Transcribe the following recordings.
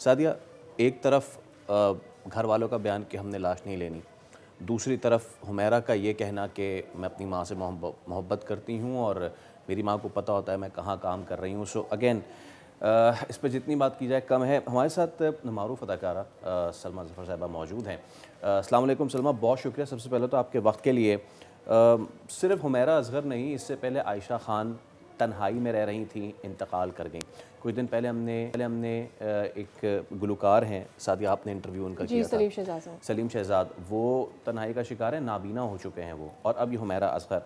सादिया, एक तरफ घर वालों का बयान कि हमने लाश नहीं लेनी, दूसरी तरफ हुमैरा का ये कहना कि मैं अपनी माँ से मोहब्बत करती हूँ और मेरी माँ को पता होता है मैं कहाँ काम कर रही हूँ। सो अगेन इस पर जितनी बात की जाए कम है। हमारे साथ मारूफ अदाकारा सलमा ज़फ़र साहिबा मौजूद हैं। अस्सलाम वालेकुम सलमा, बहुत शुक्रिया सबसे पहले तो आपके वक्त के लिए। सिर्फ हुमैरा असगर नहीं, इससे पहले आयशा खान तन्हाई में रह रही थी, इंतकाल कर गई। कुछ दिन पहले हमने एक गुलकार हैं सादिया, आपने इंटरव्यू उनका किया था, सलीम शहजाद, वो तन्हाई का शिकार है, नाबीना हो चुके हैं वो, और अब ये हुमैरा असगर।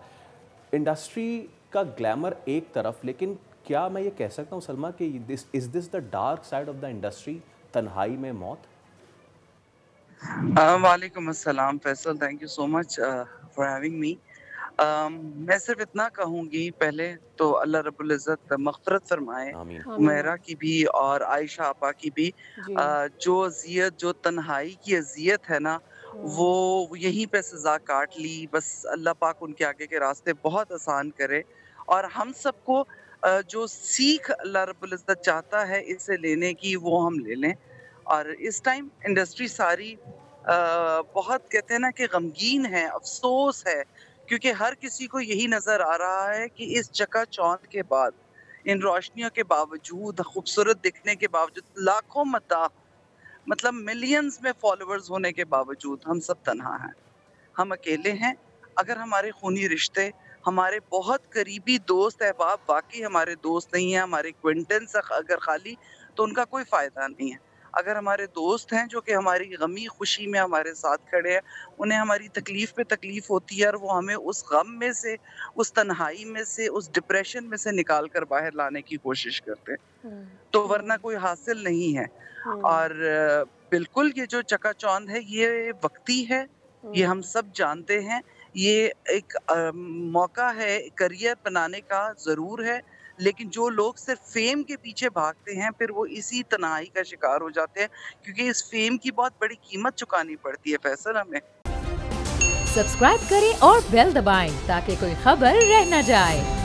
इंडस्ट्री का ग्लैमर एक तरफ, लेकिन क्या मैं ये कह सकता हूँ सलमा कि is this the dark side of the industry, तन्हाई में मौत? वालेकुम अस्सलाम Faisal, thank you so much for having me. मैं सिर्फ इतना कहूँगी, पहले तो अल्लाह रब्बुल इज़्ज़त मग़फ़िरत फरमाए हुमैरा की भी और आयशा आपा की भी। जो अज़ियत, जो तन्हाई की अज़ियत है ना, वो यहीं पे सज़ा काट ली। बस अल्लाह पाक उनके आगे के रास्ते बहुत आसान करे, और हम सबको जो सीख अल्लाह रब्बुल इज़्ज़त चाहता है इससे लेने की, वो हम ले लें। और इस टाइम इंडस्ट्री सारी बहुत, कहते हैं ना कि गमगीन है, अफसोस है, क्योंकि हर किसी को यही नज़र आ रहा है कि इस चकाचौंध के बाद, इन रोशनियों के बावजूद, खूबसूरत दिखने के बावजूद, लाखों मदाह, मतलब मिलियंस में फॉलोअर्स होने के बावजूद हम सब तन्हा हैं, हम अकेले हैं। अगर हमारे खूनी रिश्ते, हमारे बहुत करीबी दोस्त अहबाब वाकई हमारे दोस्त नहीं हैं, हमारे एक्वेंटेंस अगर खाली, तो उनका कोई फ़ायदा नहीं है। अगर हमारे दोस्त हैं जो कि हमारी गमी खुशी में हमारे साथ खड़े हैं, उन्हें हमारी तकलीफ़ पे तकलीफ़ होती है और वो हमें उस गम में से, उस तन्हाई में से, उस डिप्रेशन में से निकाल कर बाहर लाने की कोशिश करते हैं, तो वरना कोई हासिल नहीं है। और बिल्कुल ये जो चकाचौंध है ये वक्ती है, ये हम सब जानते हैं। ये एक मौका है करियर बनाने का, ज़रूर है, लेकिन जो लोग सिर्फ फेम के पीछे भागते हैं, फिर वो इसी तन्हाई का शिकार हो जाते हैं, क्योंकि इस फेम की बहुत बड़ी कीमत चुकानी पड़ती है फैसल हमें। सब्सक्राइब करें और बेल दबाएं ताकि कोई खबर रह न जाए।